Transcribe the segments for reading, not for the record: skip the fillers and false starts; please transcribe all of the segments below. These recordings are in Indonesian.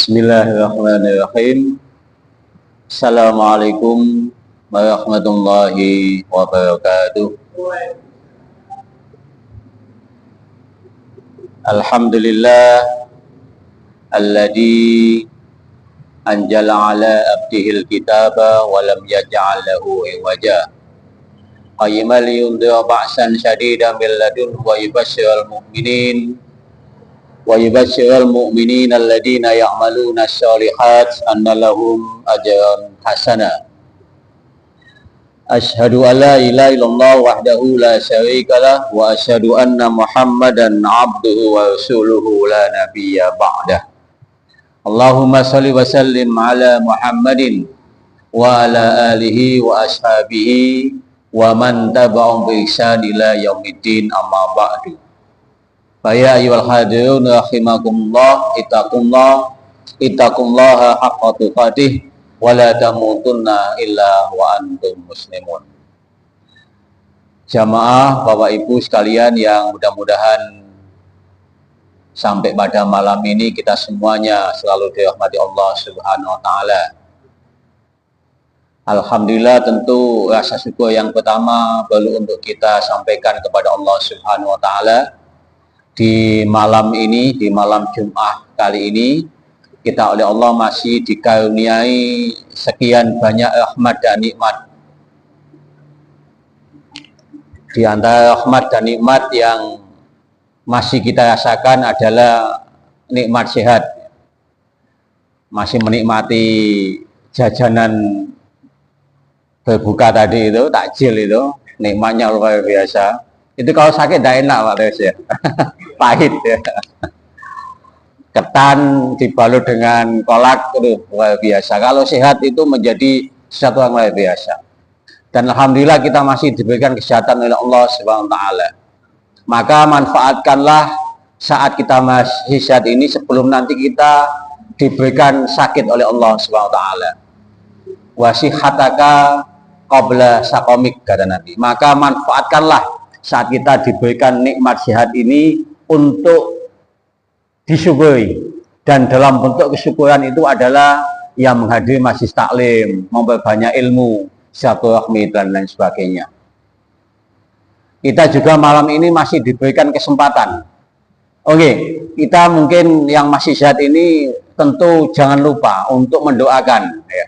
Bismillahirrahmanirrahim. Assalamualaikum warahmatullahi wabarakatuh. Alhamdulillah alladzi anjala ala abdihil kitaba wa lam yaj'al lahu iwaja. Qayyiman liyundhira ba'san syadidan min ladunhu wa yubashshiral mu'minin alladziina ya'maluna ash-shalihat anna lahum ajran hasana. Asyhadu an la ilaha illallah wahdahu la syarika lah wa asyhadu anna Muhammadan 'abduhu wa rasuluhu la nabiyya ba'dah. Allahumma shalli wa sallim ala Muhammadin wa ala alihi wa ashabihi wa man tabi'ahum bi ihsan ila yaumiddin, amma ba'du. Ya ayyuhal hadirun rahimakumullah, ittaqullaha haqqa tuqatih wa la tamutunna illa wa antum muslimun. Jamaah Bapak Ibu sekalian yang mudah-mudahan sampai pada malam ini kita semuanya selalu dirahmati Allah Subhanahu wa taala. Alhamdulillah, tentu rasa syukur yang pertama perlu untuk kita sampaikan kepada Allah Subhanahu wa taala. Di malam ini, di malam Jumat kali ini, kita oleh Allah masih dikaruniai sekian banyak rahmat dan nikmat. Di antara rahmat dan nikmat yang masih kita rasakan adalah nikmat sehat. Masih menikmati jajanan berbuka tadi itu, takjil itu, nikmatnya luar biasa. Itu kalau sakit tidak enak Pak Tes ya. Pahit ya. Ketan dibalut dengan kolak itu luar biasa. Kalau sehat itu menjadi sesuatu yang luar biasa. Dan alhamdulillah kita masih diberikan kesehatan oleh Allah Subhanahu wa taala. Maka manfaatkanlah saat kita masih sehat ini sebelum nanti kita diberikan sakit oleh Allah Subhanahu wa taala. Wasihataka qabla saqamik, kata Nabi. Maka manfaatkanlah saat kita diberikan nikmat sehat ini untuk disyukuri, dan dalam bentuk kesyukuran itu adalah yang menghadiri majelis taklim, memperbanyak ilmu, silaturahmi dan lain sebagainya. Kita juga malam ini masih diberikan kesempatan. Oke, kita mungkin yang masih sehat ini tentu jangan lupa untuk mendoakan ya,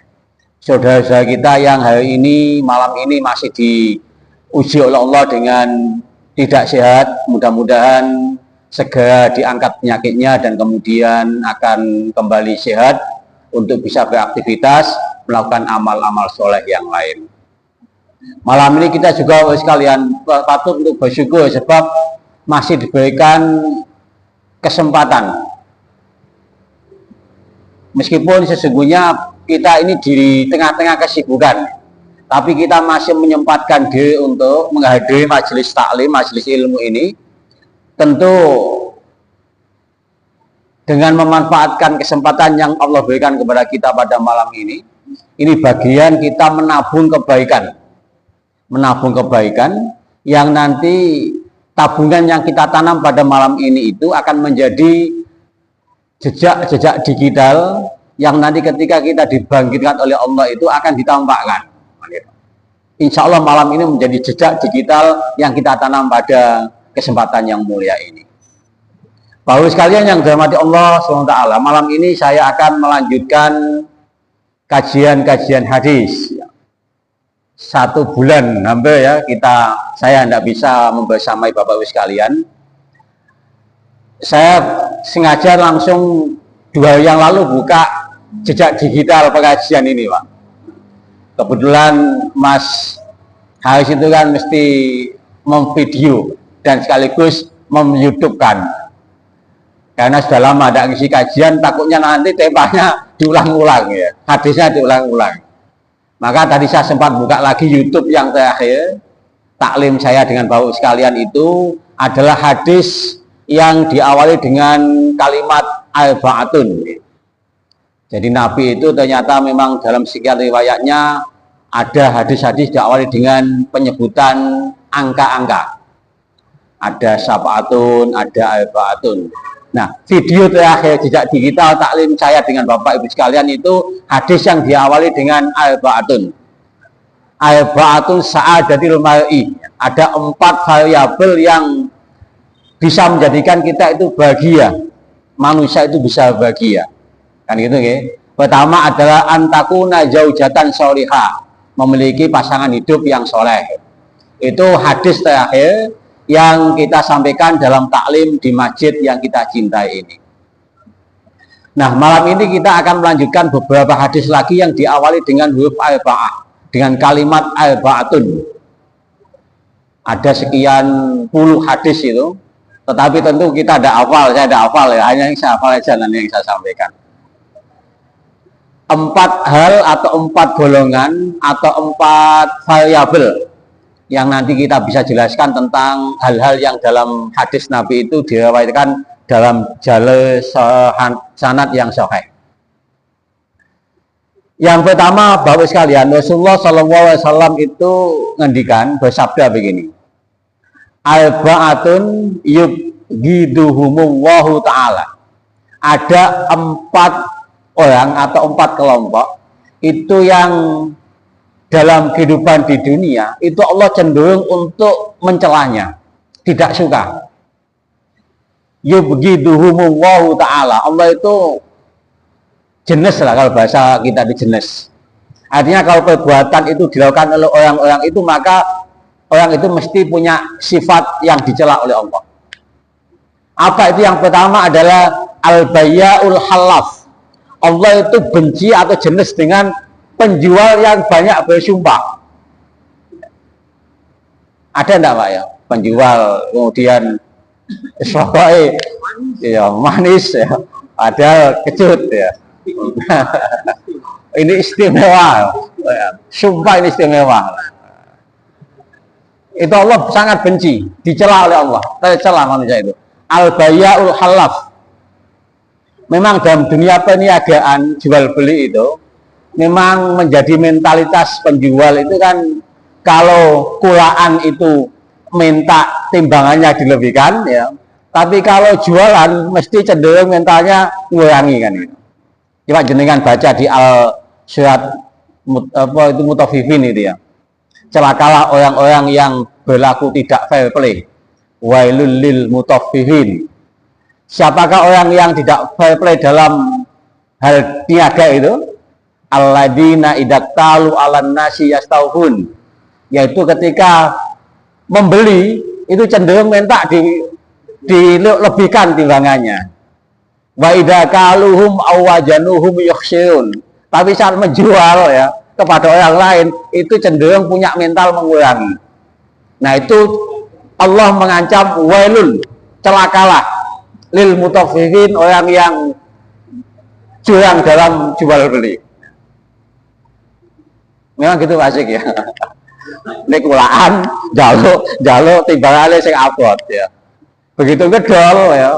saudara-saudara kita yang hari ini malam ini masih diuji oleh Allah dengan tidak sehat. Mudah-mudahan segera diangkat penyakitnya dan kemudian akan kembali sehat untuk bisa beraktivitas, melakukan amal-amal soleh yang lain. Malam ini kita juga sekalian patut untuk bersyukur sebab masih diberikan kesempatan. Meskipun sesungguhnya kita ini di tengah-tengah kesibukan, tapi kita masih menyempatkan diri untuk menghadiri majelis taklim, majelis ilmu ini. Tentu dengan memanfaatkan kesempatan yang Allah berikan kepada kita pada malam ini bagian kita menabung kebaikan yang nanti tabungan yang kita tanam pada malam ini itu akan menjadi jejak digital yang nanti ketika kita dibangkitkan oleh Allah itu akan ditampakkan. Insya Allah malam ini menjadi jejak digital yang kita tanam pada kesempatan yang mulia ini. Bapak sekalian yang dirahmati Allah SWT, malam ini saya akan melanjutkan kajian hadis. 1 bulan hampir ya saya tidak bisa membersamai Bapak sekalian. Saya sengaja langsung 2 hari yang lalu buka jejak digital pengajian ini Pak. Kebetulan Mas Haris itu kan mesti memvideo dan sekaligus mem-YouTube-kan. Karena sudah lama ada ngisi kajian, takutnya nanti temanya diulang-ulang ya, hadisnya diulang-ulang. Maka tadi saya sempat buka lagi YouTube yang terakhir. Taklim saya dengan Bapak sekalian itu adalah hadis yang diawali dengan kalimat arba'atun. Jadi Nabi itu ternyata memang dalam sekian riwayatnya ada hadis-hadis diawali dengan penyebutan angka-angka. Ada sab'atun, ada arba'atun. Nah, video terakhir jejak digital taklim saya dengan Bapak Ibu sekalian itu hadis yang diawali dengan arba'atun. Arba'atun sa'adatil mar'i. Ada 4 variabel yang bisa menjadikan kita itu bahagia. Manusia itu bisa bahagia. Kan gitu ya. Pertama adalah antakuna zaujatan sholihah, memiliki pasangan hidup yang soleh. Itu hadis terakhir yang kita sampaikan dalam taklim di masjid yang kita cintai ini. Nah, malam ini kita akan melanjutkan beberapa hadis lagi yang diawali dengan huruf arba'ah, dengan kalimat arba'atun. Ada sekian puluh hadis itu, tetapi tentu kita ada hafal, saya ada hafal ya, hanya yang saya hafal aja nanti yang saya sampaikan. 4 hal atau 4 golongan atau 4 variabel yang nanti kita bisa jelaskan tentang hal-hal yang dalam hadis Nabi itu diriwayatkan dalam jalur sanad yang sahih. Yang pertama, Bapak sekalian, Rasulullah SAW itu ngendikan bersabda begini, arba'atun yubghiduhumullahu ta'ala. Ada 4 orang atau 4 kelompok itu yang dalam kehidupan di dunia itu Allah cenderung untuk mencelanya, tidak suka. Yubghiduhumullahu ta'ala. Allah itu jenis lah, kalau bahasa kita di jenis. Artinya kalau perbuatan itu dilakukan oleh orang-orang itu, maka orang itu mesti punya sifat yang dicela oleh Allah. Apa itu? Yang pertama adalah al-bayya'ul halaf. Allah itu benci atau jenis dengan penjual yang banyak bersumpah. Ada enggak Pak ya? Penjual kemudian ya manis ya, ada kecut ya. Ini istimewa. Sumpah ini istimewa. Itu Allah sangat benci, dicela oleh Allah. Tercela manusia itu. Al-bayya'ul halaf. Memang dalam dunia perniagaan jual beli itu memang menjadi mentalitas penjual itu kan, kalau kulaan itu minta timbangannya dilebihkan ya, tapi kalau jualan mesti cenderung mentalnya ngurangi kan itu. Coba jenengan baca di surat apa itu Mutaffifin itu ya. Celakalah orang-orang yang berlaku tidak fair play. Wailul lil mutaffifin. Siapakah orang yang tidak fair play dalam hal niaga itu? Alladzina idaktalu 'alan nasi yastauhun, yaitu ketika membeli itu cenderung minta dilebihkan timbangannya. Wa idza kaluhum aw wajanuhum yukhsirun, tapi saat menjual ya kepada orang lain itu cenderung punya mental mengurangi. Nah, itu Allah mengancam wailun, celakalah lil mutaffifin, orang yang curang dalam jual beli. Memang gitu asik ya. Nek kulaan jaluk timbangane sing abot ya. Begitu gedol ya.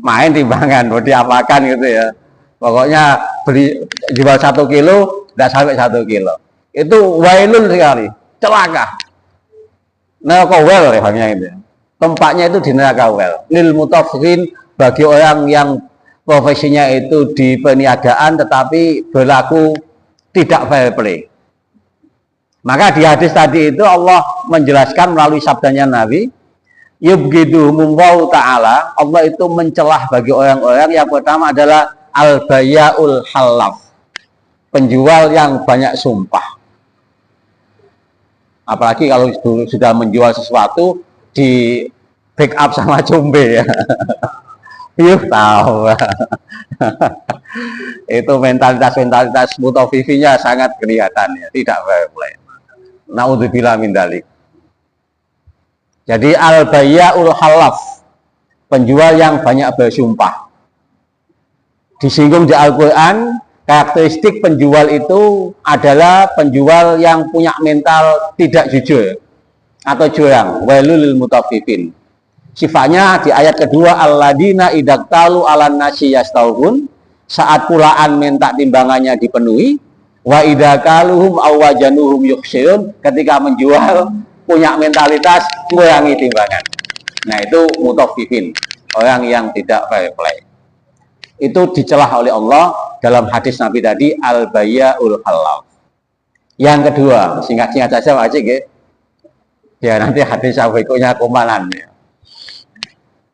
Main timbangan mau diapakan gitu ya. Pokoknya beli jual 1 kilo tidak sampai 1 kilo. Itu wailun sekali, celaka. Neraka wel ya bangnya itu. Tempatnya itu di neraka wel. Lil mutaffifin, bagi orang yang profesinya itu di perniagaan tetapi berlaku tidak fair play. Maka di hadis tadi itu Allah menjelaskan melalui sabdanya Nabi, yubghiduhumullahu ta'ala, Allah itu mencelah bagi orang-orang yang pertama adalah al-bayya'ul halaf, penjual yang banyak sumpah. Apalagi kalau sudah menjual sesuatu di backup sama combe ya. Yuk tahu. Itu mentalitas mutafifinya sangat kelihatan ya, tidak fair play. Naudzubillah min dzalik. Jadi al-bayya'ul halaf, penjual yang banyak bersumpah. Disinggung di Al-Qur'an, karakteristik penjual itu adalah penjual yang punya mental tidak jujur atau curang, wailul lil mutaffifin. Sifatnya di ayat kedua, alladzina idaktalu 'alan nasi yastauhun, saat pulaan minta timbangannya dipenuhi, wa idakaluhum awajanuhum yuksirun, ketika menjual punya mentalitas mengurangi timbangan. Nah itu mutaffifin, orang yang tidak fair play. Itu dicelah oleh Allah dalam hadis Nabi tadi, al-bayya'ul halal. Yang kedua, singkat-singkat saja Pak Cik, ya nanti hadis berikutnya kumpalan.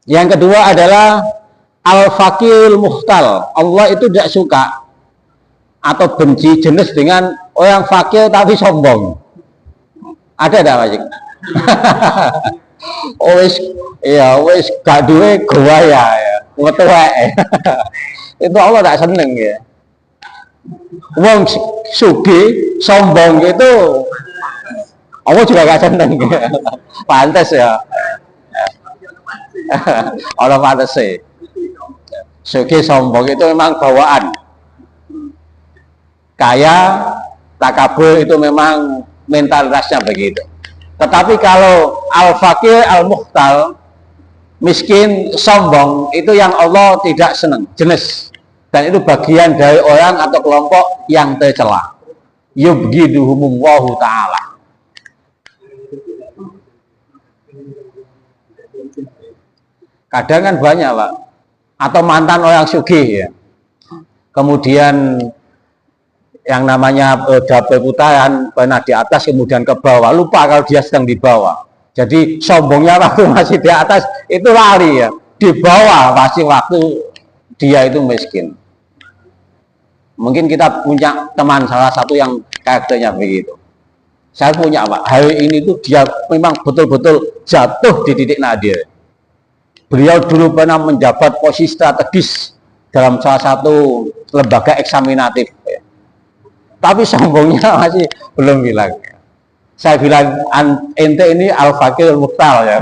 Yang kedua adalah al-fakil muhtal. Allah itu tidak suka atau benci jenis dengan orang fakir tapi sombong. Ada tidak Pak Cik? Wis gak duwe gaya ya, wetuwek. Itu Allah tak seneng ya. Wong sugih sombong itu Allah juga gak seneng ya. Pantes ya. Allah pantes sih. Sugih sombong itu memang bawaan. Kaya takabur itu memang mentalitasnya begitu. Tetapi kalau al-fakir al-muhtal, miskin sombong, itu yang Allah tidak senang, jenis. Dan itu bagian dari orang atau kelompok yang tercela. Yubghiduhumullahu ta'ala. Kadang kan banyak Pak, atau mantan orang sugih ya. Kemudian yang namanya double putaran, pernah di atas kemudian ke bawah, lupa kalau dia sedang di bawah. Jadi sombongnya waktu masih di atas itu lari ya, di bawah pasti waktu dia itu miskin. Mungkin kita punya teman salah satu yang karakternya begitu. Saya punya Pak, hari ini tuh dia memang betul-betul jatuh di titik nadir. Beliau dulu pernah menjabat posisi strategis dalam salah satu lembaga eksaminatif ya. Tapi sombongnya masih belum bilang. Saya bilang ente ini al-fakir al-muhtal ya.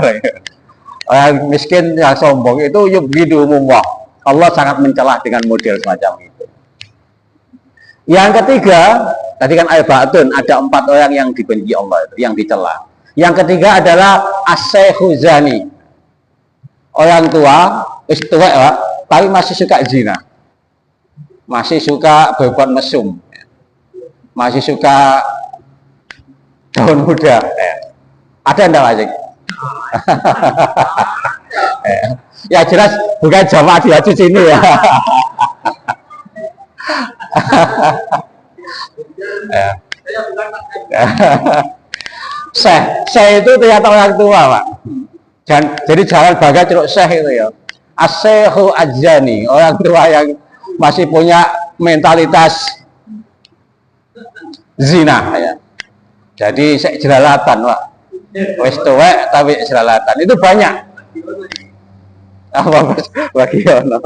Orang miskin yang sombong itu yubghiduhumullah. Allah sangat mencela dengan model semacam itu. Yang ketiga, tadi kan al-ba'dun, ada 4 orang yang dibenci Allah itu, yang dicela. Yang ketiga adalah as-syaikhu zani. Orang tua, wis tuwek Pak, tapi masih suka zina. Masih suka berbuat mesum. Masih suka daun muda. Ada enggak Pak Cik? Ya jelas bukan jamaah di hadis ini ya. Syekh itu ternyata orang tua Pak. Jadi jangan bangga ceruk syekh itu ya. As-syaikhu az-zani, orang tua yang masih punya mentalitas zina ya. Jadi saya jelalatan Pak. Wis tuwek tapi jelalatan. Itu banyak. Apa bagi ono.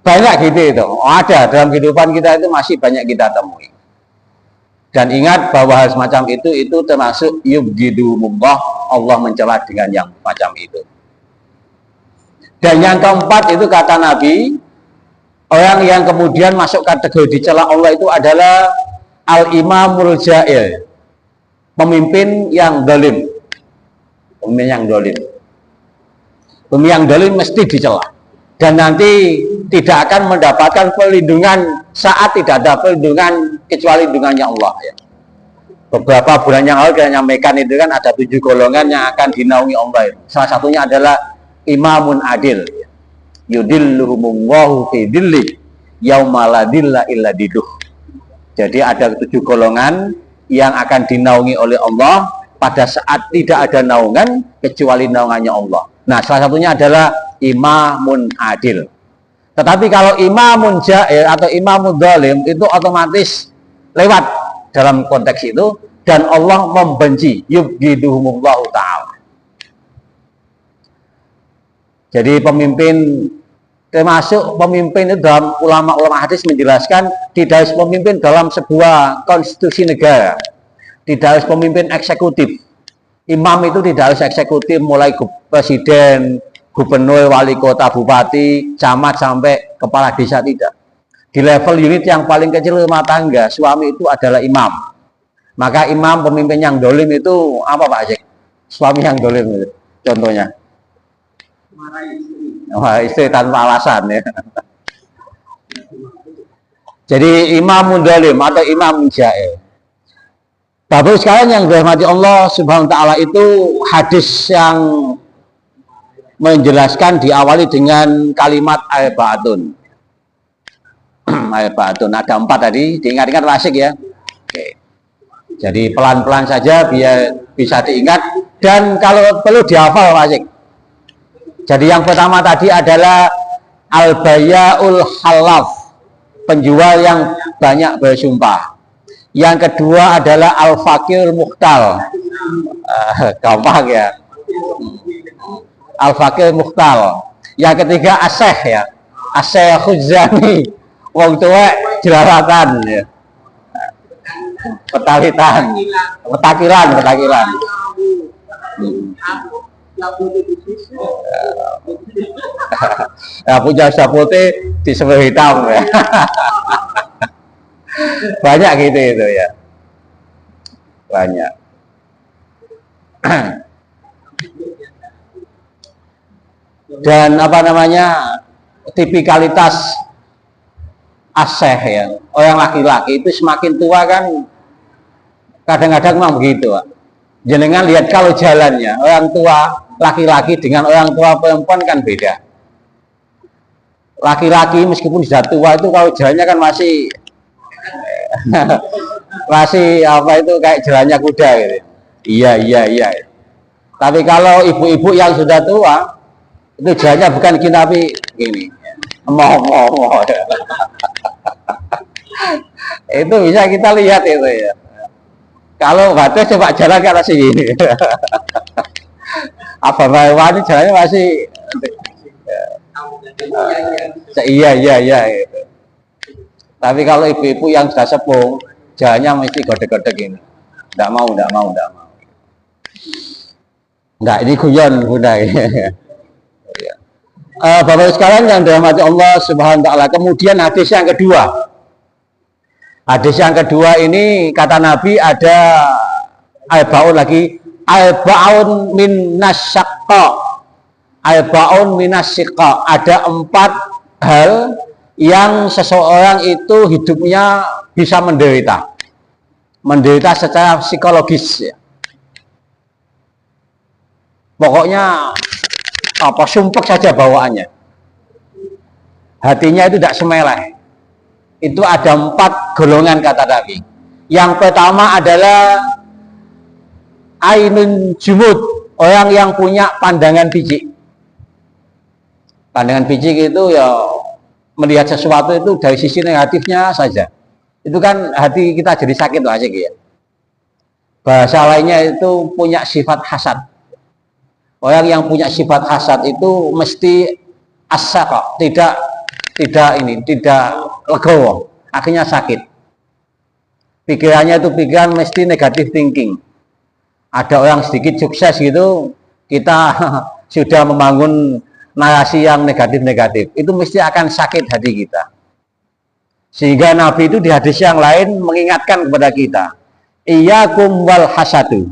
Banyak gitu itu. Ada dalam kehidupan kita itu masih banyak kita temui. Dan ingat bahwa hal semacam itu termasuk yubghiduhumullah, Allah mencela dengan yang macam itu. Dan yang keempat itu kata Nabi, orang yang kemudian masuk kategori dicela Allah itu adalah al-imamul ja'il, pemimpin yang dolim. Pemimpin yang dolim. Pemimpin yang dolim mesti dicela. Dan nanti tidak akan mendapatkan perlindungan saat tidak ada perlindungan kecuali lindungannya Allah ya. Beberapa bulan yang lalu kita nyampaikan itu kan ada 7 golongan yang akan dinaungi Allah itu. Salah satunya adalah imamun adil. Yudilluhumullahu fi dilli yauma la dilla illa diluh. Jadi ada 7 golongan yang akan dinaungi oleh Allah pada saat tidak ada naungan kecuali naungannya Allah. Nah, salah satunya adalah imamun adil. Tetapi kalau imamun ja'ir atau imamun zalim itu otomatis lewat dalam konteks itu dan Allah membenci, yubghiduhumullahu ta'ala. Jadi pemimpin, termasuk pemimpin itu dalam ulama-ulama hadis menjelaskan tidak harus pemimpin dalam sebuah konstitusi negara, tidak harus pemimpin eksekutif. Imam itu tidak harus eksekutif mulai presiden, gubernur, wali kota, bupati, camat sampai kepala desa, tidak. Di level unit yang paling kecil rumah tangga, suami itu adalah imam. Maka imam pemimpin yang dolim itu apa Pak Cik? Suami yang dolim itu, contohnya. Wah, istri tanpa alasan ya. Jadi imam dolim atau imam ja'ir. Bapak sekalian yang dirahmati Allah Subhanahu wa taala, itu hadis yang menjelaskan diawali dengan kalimat arba'atun. Arba'atun ada 4 tadi, diingat-ingat asik ya. Oke. Jadi pelan-pelan saja biar bisa diingat dan kalau perlu dihafal asik. Jadi yang pertama tadi adalah al-bayaul halaf, penjual yang banyak bersumpah. Yang kedua adalah al-fakir mukhtal. Gampang ya. Al-fakir mukhtal. Yang ketiga aseh ya. Aseh khuzani. Wong tua jelalatan ya. Petakiran. Ya, punya sapote di sebelah hitam ya. Banyak gitu itu ya, banyak. Dan apa namanya, tipikalitas aseh ya, orang laki-laki itu semakin tua kan kadang-kadang memang begitu Pak. Jenengan lihat kalau jalannya orang tua laki-laki dengan orang tua perempuan kan beda. Laki-laki meskipun sudah tua itu kalau jalannya kan masih masih apa itu kayak jalannya kuda gitu. Iya. Tapi kalau ibu-ibu yang sudah tua itu jalannya bukan gini tapi gini. Mau. Itu bisa kita lihat itu ya. Kalau batas coba jalan ke arah sini. Apa Wani jalannya masih iya. Tapi kalau ibu-ibu yang sudah sepuh, jalannya mesti gede-gede ini. Enggak mau. Enggak, ini guyon Bunda. Bapak sekalian yang dirahmati Allah Subhanahu wa taala. Kemudian hadis yang kedua. Hadis yang kedua ini kata Nabi ada al-baun lagi, al-baun minasyaqqa. Al-baun minasyaqqa. Ada 4 hal yang seseorang itu hidupnya bisa menderita secara psikologis ya. Pokoknya apa sumpek saja bawaannya, hatinya itu tidak semeleh. Itu ada 4 golongan kata Nabi. Yang pertama adalah ainun jumud, orang yang punya pandangan picik. Pandangan picik itu ya melihat sesuatu itu dari sisi negatifnya saja. Itu kan hati kita jadi sakit tuh asik ya. Bahasa lainnya itu punya sifat hasad. Orang yang punya sifat hasad itu mesti asaq, tidak legowo, akhirnya sakit. Pikirannya itu pikiran mesti negatif thinking. Ada orang sedikit sukses gitu, kita sudah membangun narasi yang negatif-negatif, itu mesti akan sakit hati kita. Sehingga Nabi itu di hadis yang lain mengingatkan kepada kita, iyyakum wal hasadu,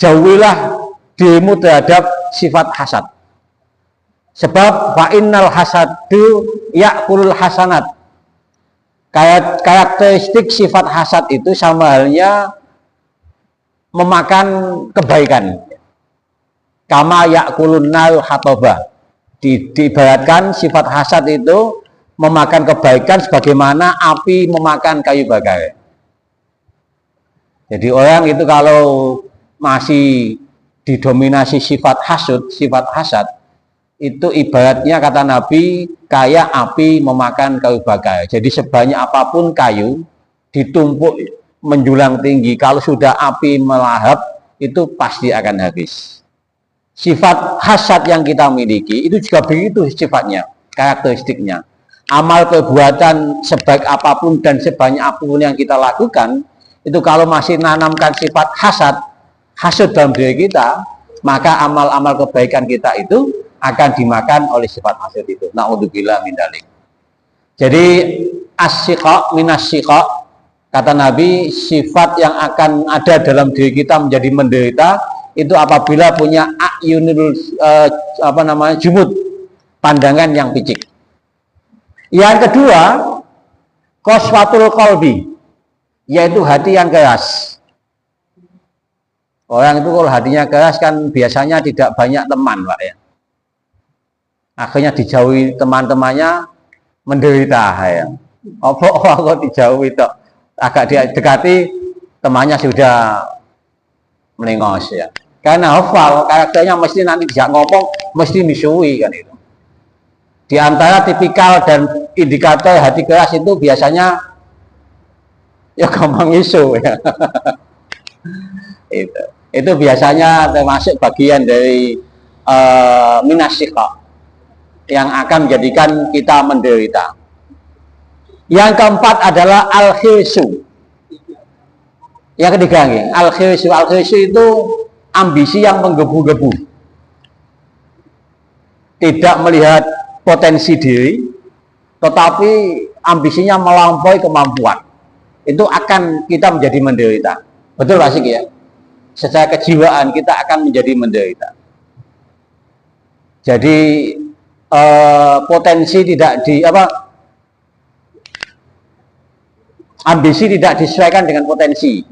jauhilah dirimu terhadap sifat hasad. Sebab fa'innal hasadu ya'kulul hasanat. Karakteristik sifat hasad itu sama halnya memakan kebaikan. Kama ya'kulun nar hatobah. Diibaratkan sifat hasad itu memakan kebaikan sebagaimana api memakan kayu bakar. Jadi orang itu kalau masih didominasi sifat hasud, sifat hasad, itu ibaratnya kata Nabi kayak api memakan kayu bakar. Jadi sebanyak apapun kayu ditumpuk menjulang tinggi, kalau sudah api melahap itu pasti akan habis. Sifat hasad yang kita miliki itu juga begitu sifatnya, karakteristiknya. Amal perbuatan sebaik apapun dan sebanyak apapun yang kita lakukan, itu kalau masih menanamkan sifat hasud dalam diri kita, maka amal-amal kebaikan kita itu akan dimakan oleh sifat hasud itu. Na'udzubillah min dzalik. Jadi as-siqa minasy-siqa, kata Nabi, sifat yang akan ada dalam diri kita menjadi menderita itu apabila punya ayunul jumud, pandangan yang picik. Yang kedua, qaswatul qalbi, yaitu hati yang keras. Orang itu kalau hatinya keras kan biasanya tidak banyak teman, Pak ya. Akhirnya dijauhi teman-temannya, menderita ya. Apa kok dijauhi tok, agak didekati temannya sudah melengos ya. Karena hafal karakternya, mesti nanti dijak ngomong mesti misui kan itu. Di antara tipikal dan indikator hati keras itu biasanya ya gampang isu ya. Itu biasanya termasuk bagian dari minasyikha yang akan menjadikan kita menderita. Yang keempat adalah al-khirsu. Yang ketiga nih, al-khirsu. Al-khirsu itu ambisi yang menggebu-gebu. Tidak melihat potensi diri, tetapi ambisinya melampaui kemampuan. Itu akan kita menjadi menderita. Betul Pak Sik ya? Secara kejiwaan kita akan menjadi menderita. Jadi potensi tidak ambisi tidak disesuaikan dengan potensi.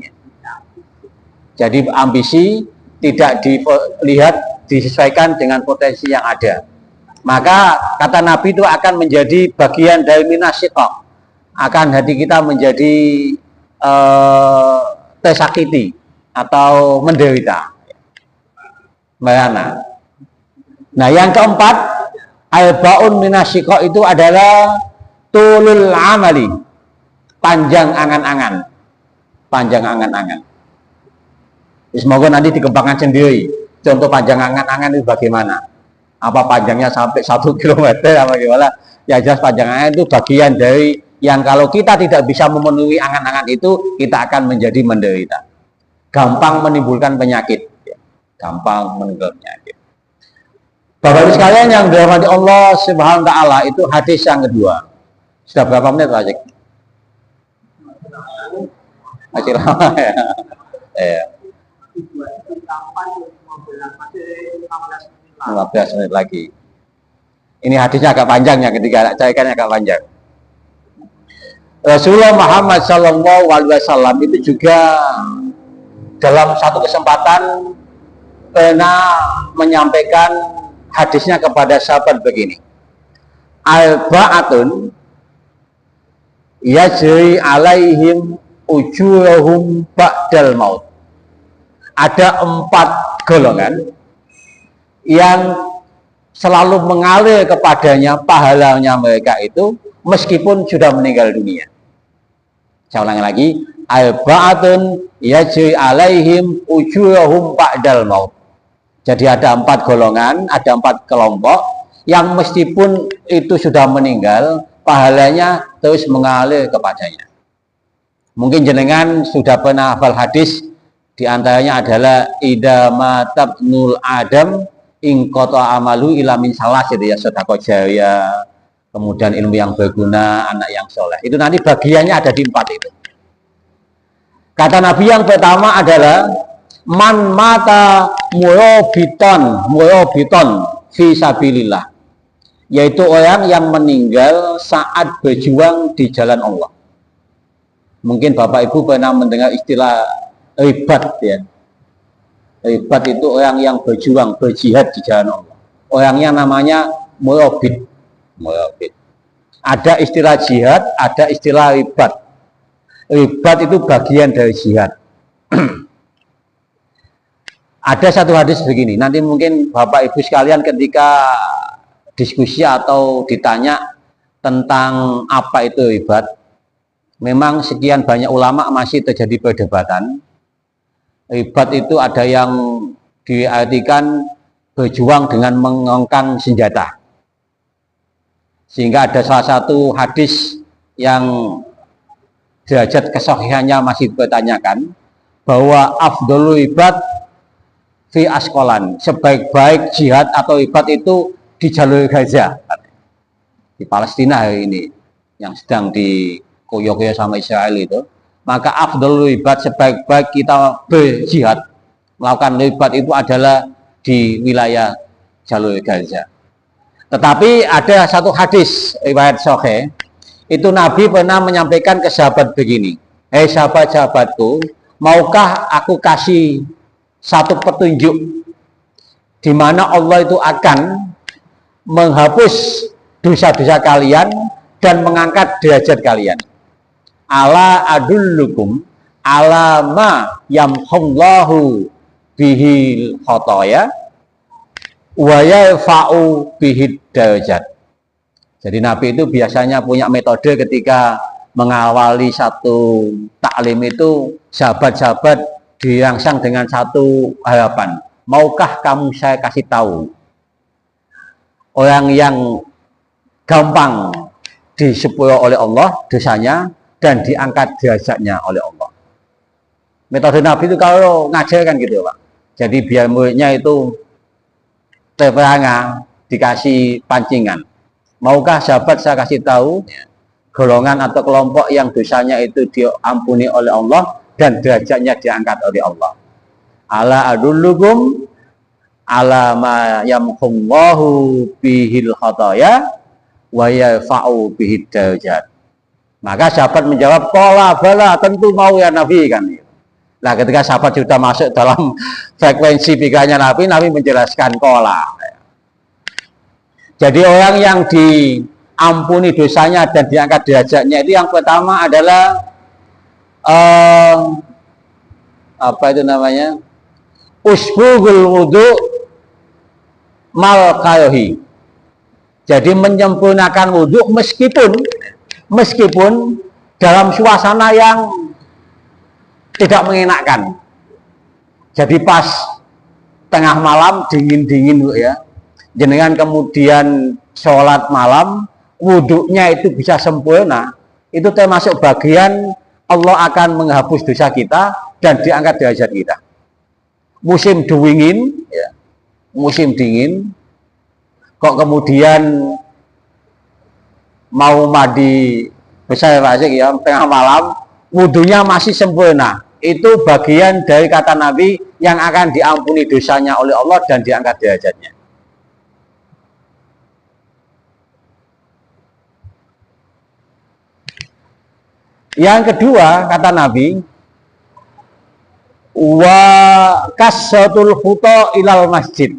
Jadi ambisi tidak dilihat disesuaikan dengan potensi yang ada. Maka kata Nabi itu akan menjadi bagian dari minasyikha. Akan hati kita menjadi tersakiti atau menderita. Bayana. Nah, yang keempat, al-baun minasyikha itu adalah tulul amali. Panjang angan-angan, panjang angan-angan. Semoga nanti dikembangkan sendiri. Contoh panjang angan-angan itu bagaimana? Apa panjangnya sampai 1 kilometer apa gimana? Ya jelas panjang angan itu bagian dari yang kalau kita tidak bisa memenuhi angan-angan itu, kita akan menjadi menderita. Gampang menimbulkan penyakit. Gampang menimbulkan penyakit. Bapak Ibu sekalian yang dirahmati Allah Subhanahu wa taala, itu hadis yang kedua. Sudah berapa menit Pak Cik? Masih lama ya. Ya. 15 menit lagi. Ini hadisnya agak panjang ya, ketika caikannya agak panjang. Rasulullah Muhammad SAW itu juga dalam satu kesempatan pernah menyampaikan hadisnya kepada sahabat begini. Al-ba'atun yajri alaihim ujurahum ba'dal maut. Ada 4 golongan yang selalu mengalir kepadanya pahalanya mereka itu meskipun sudah meninggal dunia. Saya ulangi lagi, al-ba'atun yajri alaihim ujurahum ba'dal maut. Jadi ada 4 golongan, ada 4 kelompok yang meskipun itu sudah meninggal, pahalanya terus mengalir kepadanya. Mungkin jenengan sudah pernah hafal hadis, diantaranya adalah idza matabnul adam ingqata amalu ila min salas, itu ya, sedekah jariyah, kemudian ilmu yang berguna, anak yang soleh. Itu nanti bagiannya ada di 4 itu. Kata Nabi yang pertama adalah man mata murobiton fi sabilillah, yaitu orang yang meninggal saat berjuang di jalan Allah. Mungkin Bapak Ibu pernah mendengar istilah ribat ya. Ribat itu orang yang berjuang, berjihad di jalan Allah. Orangnya namanya murabit. Ada istilah jihad, ada istilah ribat. Ribat itu bagian dari jihad. Ada satu hadis begini, nanti mungkin Bapak Ibu sekalian ketika diskusi atau ditanya tentang apa itu ribat, memang sekian banyak ulama masih terjadi perdebatan. Ribat itu ada yang diartikan berjuang dengan mengangkat senjata. Sehingga ada salah satu hadis yang derajat kesahihannya masih dipertanyakan, bahwa afdhalul ribat fi askolan, sebaik-baik jihad atau ribat itu di jalur Gaza, di Palestina hari ini, yang sedang dikoyok-koyok sama Israel itu. Maka afdhalul ribat, sebaik-baik kita berjihad, melakukan ribat itu adalah di wilayah jalur Gaza. Tetapi ada satu hadis riwayat sahih, itu Nabi pernah menyampaikan ke sahabat begini, hei sahabat-sahabatku, maukah aku kasih satu petunjuk di mana Allah itu akan menghapus dosa-dosa kalian dan mengangkat derajat kalian. Ala adullukum ala ma yamhullahu bihil khotoya wa yarfa'u bihid darajat. Jadi Nabi itu biasanya punya metode ketika mengawali satu taklim itu, sahabat-sahabat dirangsang dengan satu harapan. Maukah kamu saya kasih tahu orang yang gampang disepuro oleh Allah dosanya dan diangkat derajatnya oleh Allah. Metode Nabi itu kalau ngajar kan gitu Pak. Jadi biar muridnya itu terperangah, dikasih pancingan. Maukah sahabat saya kasih tahu golongan atau kelompok yang dosanya itu diampuni oleh Allah dan derajatnya diangkat oleh Allah. Ala adullukum ala ma yamhullahu bihil khotoya wa yarfa'u bihid darajat. Maka sahabat menjawab, qala bala, tentu mau ya Nabi kan. Nah, ketika sahabat sudah masuk dalam frekuensi pikirannya Nabi, Nabi menjelaskan qala. Jadi orang yang diampuni dosanya dan diangkat derajatnya itu yang pertama adalah apa itu namanya? Usbugul wudu mal kayohi. Jadi menyempurnakan wudhu meskipun dalam suasana yang tidak mengenakkan. Jadi pas tengah malam dingin-dingin ya, jenengan kemudian sholat malam, wudhunya itu bisa sempurna, itu termasuk bagian Allah akan menghapus dosa kita dan diangkat derajat kita. Musim dingin, ya, musim dingin, kok kemudian mau mandi besar wajib ya tengah malam, wudhunya masih sempurna. Itu bagian dari kata Nabi yang akan diampuni dosanya oleh Allah dan diangkat derajatnya. Yang kedua kata Nabi, wa kasratul khuta ilal masjid.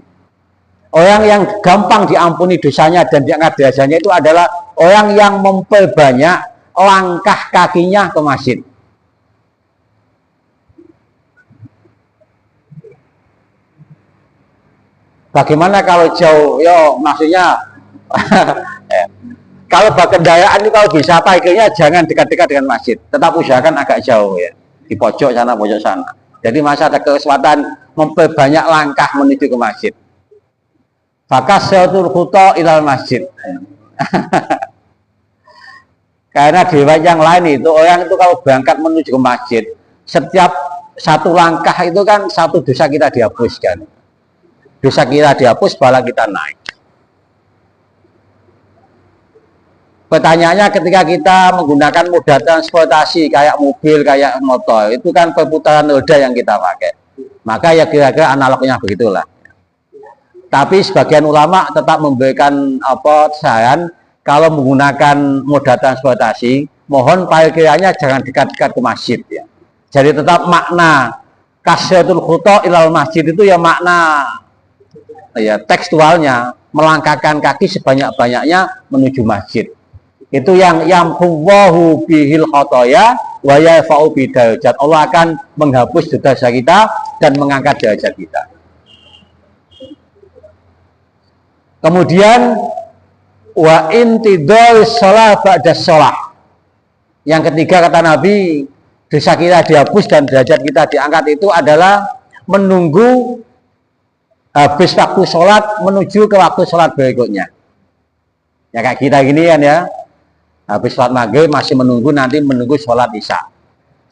Orang yang gampang diampuni dosanya dan diangkat derajatnya itu adalah orang yang memperbanyak langkah kakinya ke masjid. Bagaimana kalau jauh? Yo, maksudnya kalau berkendaraan itu kalau bisa parkirnya jangan dekat-dekat dengan masjid. Tetap usahakan agak jauh ya, di pojok sana, pojok sana. Jadi masa ada kesempatan memperbanyak langkah menuju ke masjid. Fakasratul khuta ilal masjid. Karena di riwayat yang lain itu orang itu kalau berangkat menuju ke masjid, setiap satu langkah itu kan satu dosa kita dihapuskan. Dosa kita dihapus, pahala kita naik. Pertanyaannya ketika kita menggunakan moda transportasi kayak mobil, kayak motor, itu kan perputaran roda yang kita pakai. Maka ya kira-kira analognya begitulah. Tapi sebagian ulama tetap memberikan saran kalau menggunakan moda transportasi, mohon parkirannya jangan dekat-dekat ke masjid ya. Jadi tetap makna kasratul khuta ilal masjid itu ya makna ya tekstualnya melangkahkan kaki sebanyak-banyaknya menuju masjid. Itu yang yamhullahu bihil khotoya wa yarfa'u bihid darajat. Allah akan menghapus dosa kita dan mengangkat derajat kita. Kemudian wa intidhar shalah ba'da shalah. Yang ketiga kata Nabi, dosa kita dihapus dan derajat kita diangkat itu adalah menunggu habis waktu sholat menuju ke waktu sholat berikutnya. Ya kayak kita gini kan ya, habis sholat maghrib masih menunggu nanti menunggu sholat isya,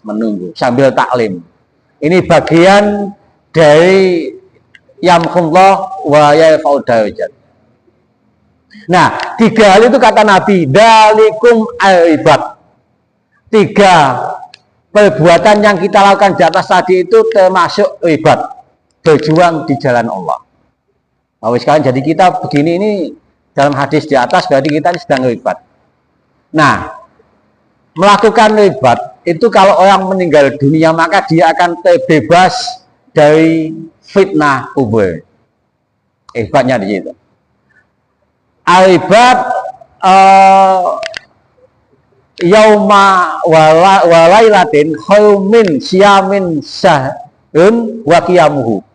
menunggu sambil taklim. Ini bagian dari yamhullah wa yarfa'u darajat. Nah, tiga hal itu kata Nabi, dalikum al-ibad. Tiga perbuatan yang kita lakukan di atas tadi itu termasuk ibad, berjuang di jalan Allah. Nah, sekarang jadi kita begini ini dalam hadis di atas berarti kita ini sedang ibad. Nah, melakukan ibad itu kalau orang meninggal dunia maka dia akan terbebas dari fitnah kubur. Ibadnya di situ. Al-ibad yauma walailatin khaimin siyamin syahrun wa qiyamuhu.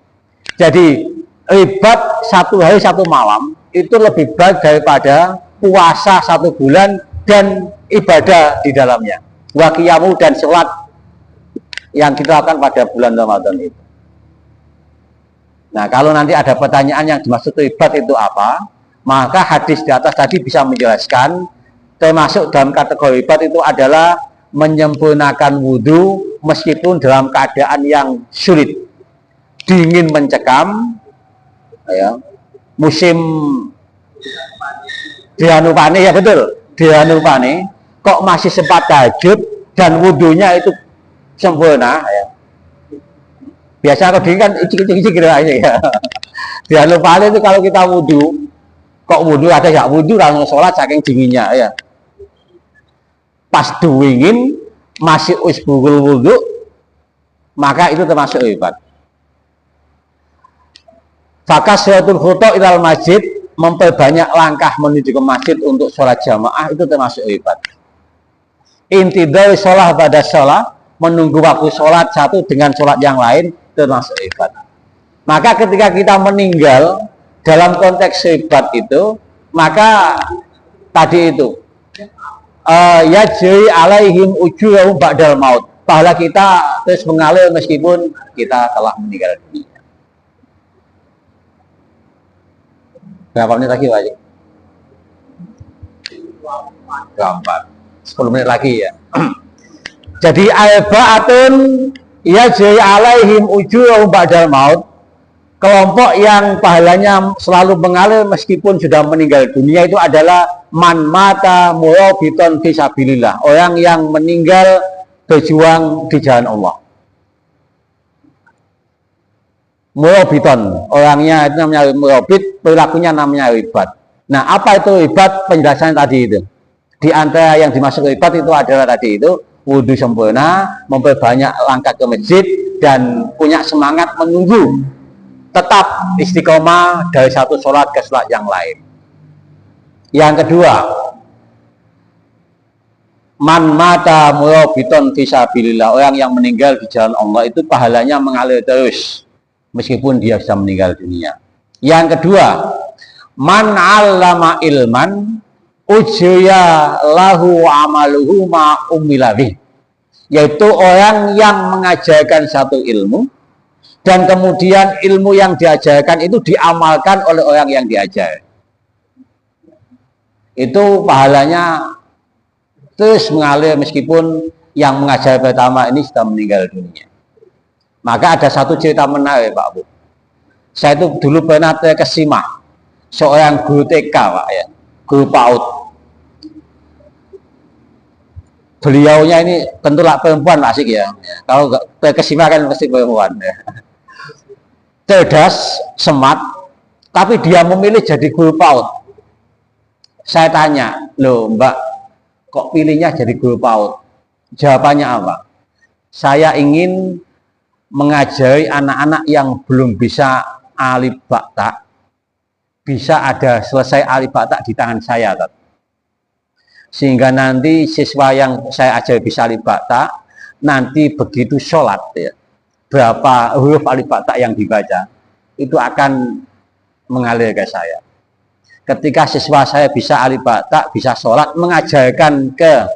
Jadi ibad satu hari satu malam itu lebih baik daripada puasa satu bulan dan ibadah di dalamnya. Wa qiyamuhu, dan sholat yang kita lakukan pada bulan Ramadan itu. Nah, kalau nanti ada pertanyaan yang dimaksud ibad itu apa, maka hadis di atas tadi bisa menjelaskan. Termasuk dalam kategori ibad itu adalah menyempurnakan wudhu meskipun dalam keadaan yang sulit, dingin mencekam, ya, musim dianupane, ya betul, dianupane, kok masih sempat tahajud dan wudhunya itu sempurna, ya. Biasa kalau dingin kan icik-icik gitu aja, ya. Dianupane itu kalau kita wudhu, kok wudhu ada ya wudhu langsung sholat saking dinginnya, ya. Pas dingin masih usbugul wudhu, maka itu termasuk ibad. Fakasratul khuta ilal masjid, memperbanyak langkah menuju ke masjid untuk sholat jamaah, itu termasuk ibad. Intidai sholat pada sholat, menunggu waktu sholat satu dengan sholat yang lain, termasuk ibad. Maka ketika kita meninggal dalam konteks ibad itu, maka tadi itu yajri alaihim ujurahum ba'dal maut, pahala kita terus mengalir meskipun kita telah meninggal dunia. Berapa menit lagi, Pak Haji? 10 menit lagi, ya. Jadi arba'atun yajri alaihim ujurahum ba'dal maut, kelompok yang pahalanya selalu mengalir meskipun sudah meninggal dunia itu adalah man mata murabiton fisabilillah, orang yang meninggal berjuang di jalan Allah. Murabiton, orangnya itu namanya murabit, perilakunya namanya ibad. Nah, apa itu ibad? Penjelasannya tadi itu. Di antara yang dimaksud ibad itu adalah tadi itu wudhu sempurna, memperbanyak langkah ke masjid, dan punya semangat menunggu tetap istiqomah dari satu sholat ke sholat yang lain. Yang kedua, man mata murabiton fisabilillah, orang yang meninggal di jalan Allah itu pahalanya mengalir terus meskipun dia sudah meninggal dunia. Yang kedua, man 'allama ilman ujriya lahu amaluhu ma umila bih, yaitu orang yang mengajarkan satu ilmu dan kemudian ilmu yang diajarkan itu diamalkan oleh orang yang diajar. Itu pahalanya terus mengalir meskipun yang mengajar pertama ini sudah meninggal dunia. Maka ada satu cerita menarik, Pak Bu. Saya itu dulu pernah terkesima seorang guru TK, Pak, ya, guru PAUD. Beliaunya ini tentulah perempuan, asik ya. Kalau terkesima kan pasti perempuan, ya. Cerdas, smart, tapi dia memilih jadi guru PAUD. Saya tanya, loh Mbak, kok pilihnya jadi guru PAUD? Jawabannya apa? Saya ingin mengajari anak-anak yang belum bisa alif ba ta, bisa ada selesai alif ba ta di tangan saya, sehingga nanti siswa yang saya ajar bisa alif ba ta, nanti begitu sholat, ya, berapa huruf alif ba ta yang dibaca itu akan mengalir ke saya. Ketika siswa saya bisa alif ba ta, bisa sholat, mengajarkan ke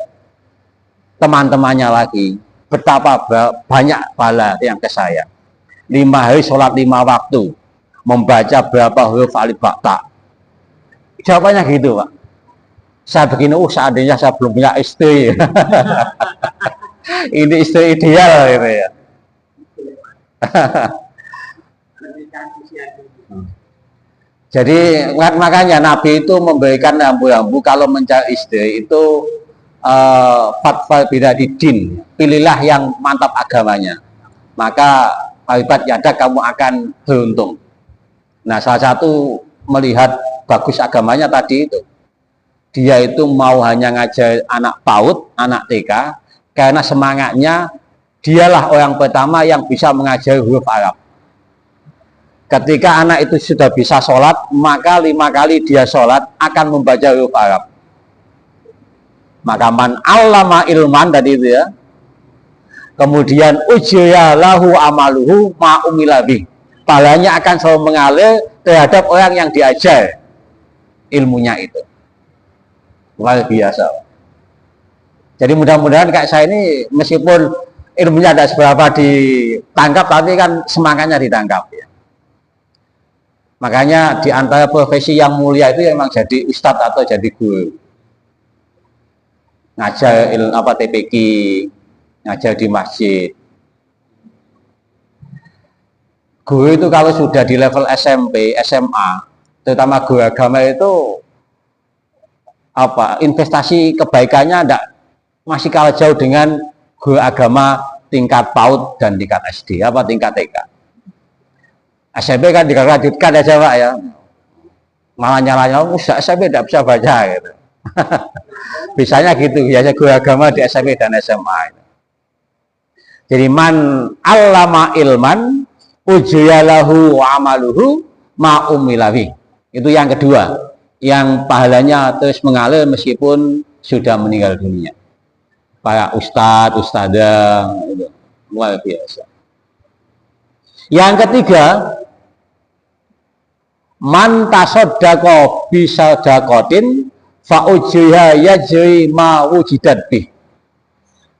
teman-temannya lagi, betapa banyak pahala yang ke saya. 5 hari sholat 5 waktu, membaca berapa huruf alif ba ta. Jawabannya gitu, Pak. Saya begini, seandainya saya belum punya istri. Ini istri ideal gitu ya. Jadi makanya Nabi itu memberikan rambu-rambu kalau mencari istri itu fatwa bidati din, pilihlah yang mantap agamanya, maka akibat yada kamu akan beruntung. Nah, salah satu melihat bagus agamanya tadi itu, dia itu mau hanya ngajar anak PAUD, anak TK, karena semangatnya dialah orang pertama yang bisa mengajar huruf Arab. Ketika anak itu sudah bisa sholat, maka 5 kali dia sholat akan membaca huruf Arab. Maka man allama ilman tadi itu ya. Kemudian ujya lahu amaluhu ma umila bih. Pahalanya akan selalu mengalir terhadap orang yang diajar ilmunya itu. Luar biasa. Jadi mudah-mudahan kayak saya ini meskipun ilmunya tidak seberapa ditangkap, tapi kan semangatnya ditangkap ya. Makanya di antara profesi yang mulia itu memang jadi ustadz atau jadi guru. Ngajar TPQ, ngajar di masjid. Guru itu kalau sudah di level SMP, SMA, terutama guru agama itu investasi kebaikannya masih kalah jauh dengan guru agama tingkat PAUD dan tingkat SD, tingkat TK. SMP kan dilanjutkan aja Pak ya, malah nyalanya SMP tidak bisa baca gitu. Bisanya gitu, biasanya guru agama di SMP dan SMA. Jadi man allama ilman ujiyalahu amaluhu ma umilawi. Itu yang kedua, yang pahalanya terus mengalir meskipun sudah meninggal dunia. Para ustadz, ustadzah, itu luar biasa. Yang ketiga, man tasaddaqa bi sadaqatin fa ujriha yajri ma wujidat bih.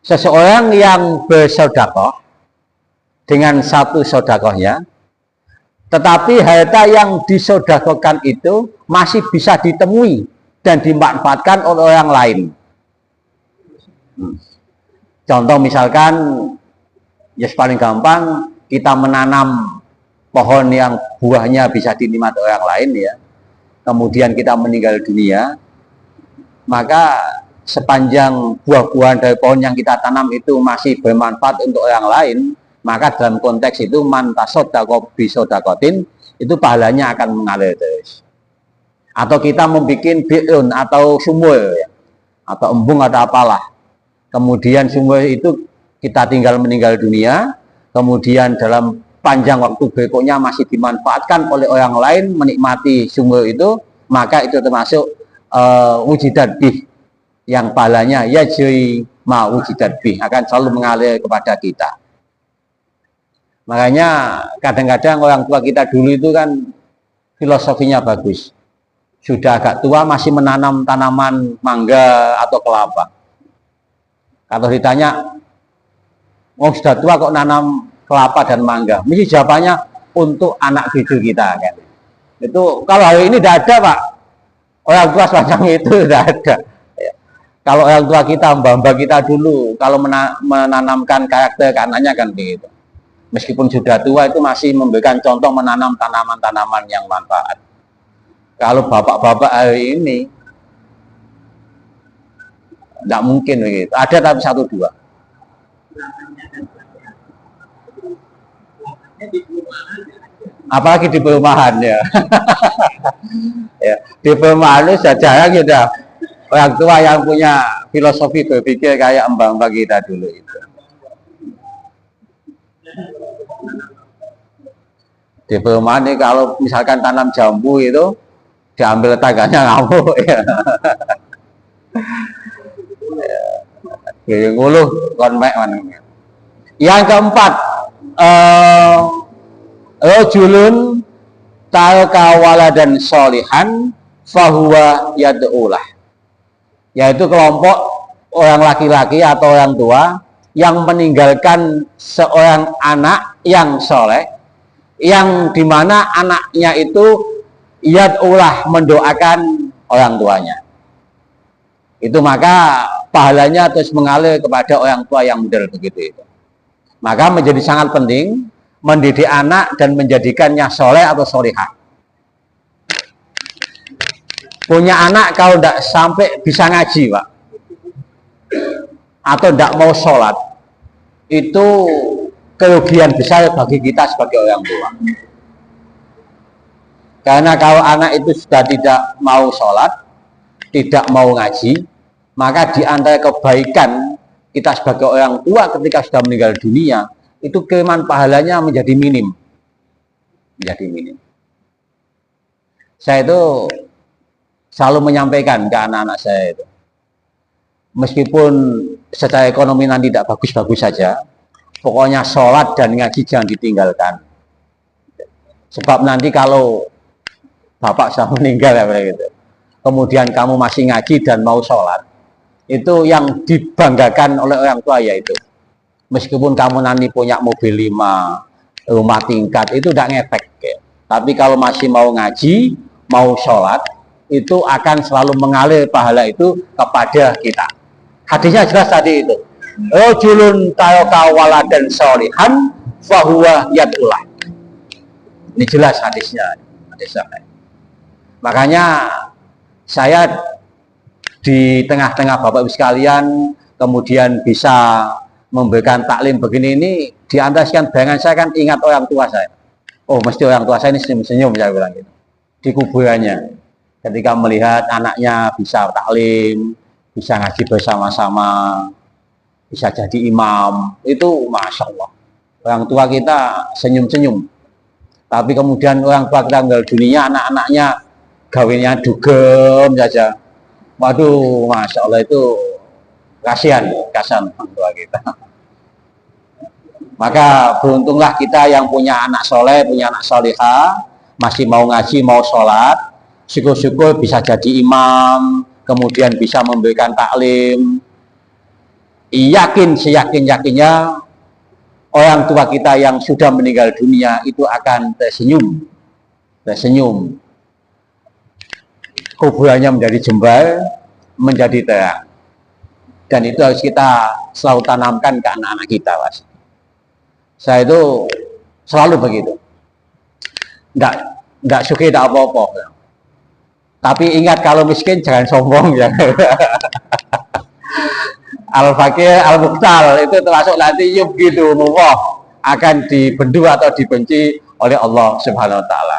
Seseorang yang bersedekah dengan satu sedekahnya, tetapi harta yang disedekahkan itu masih bisa ditemui dan dimanfaatkan oleh orang lain. Contoh misalkan, ya paling gampang kita menanam pohon yang buahnya bisa dinikmati orang lain ya, kemudian kita meninggal dunia, maka sepanjang buah-buahan dari pohon yang kita tanam itu masih bermanfaat untuk orang lain, maka dalam konteks itu man tasaddaqa bi sadaqatin, itu pahalanya akan mengalir terus. Atau kita membuat bi'un atau sumur ya, atau embung atau apalah, kemudian sumur itu kita tinggal meninggal dunia, kemudian dalam panjang waktu berikutnya masih dimanfaatkan oleh orang lain menikmati sumber itu, maka itu termasuk wujidat bih, yang pahalanya yajri ma wujidat bih, akan selalu mengalir kepada kita. Makanya kadang-kadang orang tua kita dulu itu kan filosofinya bagus, sudah agak tua masih menanam tanaman mangga atau kelapa. Kalau ditanya, oh sudah tua kok nanam kelapa dan mangga, mesti jawabannya untuk anak cucu kita kan. Itu kalau hari ini tidak ada Pak, orang tua semacam itu tidak ada ya. Kalau orang tua kita, mbah-mbah kita dulu kalau menanamkan karakter ke anaknya kan begitu, meskipun sudah tua itu masih memberikan contoh menanam tanaman-tanaman yang manfaat. Kalau bapak-bapak hari ini tidak mungkin begitu, ada tapi satu dua. Apalagi di perumahan ya. Ya, di perumahan itu jarang sudah orang tua yang punya filosofi berpikir kayak mbak-mbak kita dulu itu. Di perumahan ini kalau misalkan tanam jambu itu diambil tangganya ngamuk ya. Ya, nguluh konmek. Yang keempat, rajulun taraka waladan sholihan fahuwa yad'ulah, yaitu kelompok orang laki-laki atau orang tua yang meninggalkan seorang anak yang soleh, yang dimana anaknya itu yad'ulah, mendoakan orang tuanya. Itu maka pahalanya terus mengalir kepada orang tua yang model begitu itu. Maka menjadi sangat penting mendidik anak dan menjadikannya soleh atau solihah. Punya anak kalau tidak sampai bisa ngaji Pak, atau tidak mau sholat, itu kerugian besar bagi kita sebagai orang tua. Karena kalau anak itu sudah tidak mau sholat, tidak mau ngaji, maka di antara kebaikan kita sebagai orang tua ketika sudah meninggal dunia, itu kiriman pahalanya menjadi minim. menjadi minim. Saya itu selalu menyampaikan ke anak-anak saya itu, meskipun secara ekonomi nanti tidak bagus-bagus saja, pokoknya sholat dan ngaji jangan ditinggalkan. Sebab nanti kalau bapak sudah meninggal ya gitu, kemudian kamu masih ngaji dan mau sholat, itu yang dibanggakan oleh orang tua yaitu, meskipun kamu nanti punya mobil 5, rumah tingkat, itu tidak ngefek ya. Tapi kalau masih mau ngaji, mau sholat, itu akan selalu mengalir pahala itu kepada kita. Hadisnya jelas tadi itu. Rajulun taraka waladan sholihan fahuwa yadullah. Ini jelas hadisnya. Makanya saya di tengah-tengah Bapak Ibu sekalian kemudian bisa memberikan taklim begini ini, di antara sekian bayangan saya kan ingat orang tua saya. Oh, mesti orang tua saya ini senyum-senyum, saya bilang gitu. Di kuburannya ketika melihat anaknya bisa taklim, bisa ngaji bersama-sama, bisa jadi imam, itu Masya Allah, orang tua kita senyum-senyum. Tapi kemudian orang tua kita meninggal dunia, anak-anaknya gawinnya dugem saja, waduh Masya Allah, itu kasihan orang tua kita. Maka beruntunglah kita yang punya anak soleh, punya anak solihah, masih mau ngaji, mau sholat, syukur-syukur bisa jadi imam, kemudian bisa memberikan taklim. Yakin seyakin-yakinnya orang tua kita yang sudah meninggal dunia itu akan tersenyum. Kuburannya menjadi jembar, menjadi terang. Dan itu harus kita selalu tanamkan ke anak-anak kita, Mas. Saya itu selalu begitu. Enggak suka, enggak apa-apa. Tapi ingat, kalau miskin jangan sombong ya. Al-Fakir, Al-Muqtal itu termasuk nanti yubghidu Allah, akan dibendu atau dibenci oleh Allah Subhanahu wa taala.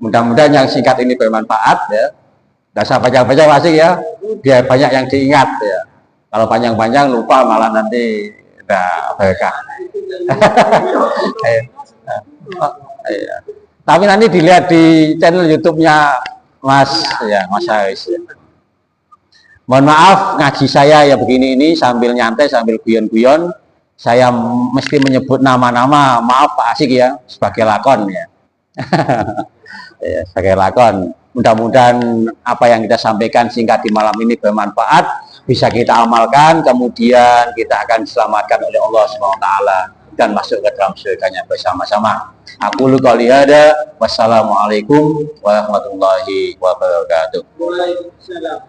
Mudah-mudahan yang singkat ini bermanfaat ya. Enggak usah panjang-panjang masih ya, biar banyak yang diingat ya. Kalau panjang-panjang lupa malah nanti enggak berkah. Tapi nanti dilihat di channel YouTube-nya Mas Haris ya. Mohon maaf ngaji saya ya begini ini sambil nyantai, sambil guyon-guyon, saya mesti menyebut nama-nama, maaf Pak Asik ya, sebagai lakon ya. Ya, sebagai lakon. Mudah-mudahan apa yang kita sampaikan singkat di malam ini bermanfaat, bisa kita amalkan, kemudian kita akan diselamatkan oleh Allah SWT dan masuk ke dalam surganya bersama-sama. Aku qouli hada, wassalamualaikum warahmatullahi wabarakatuh.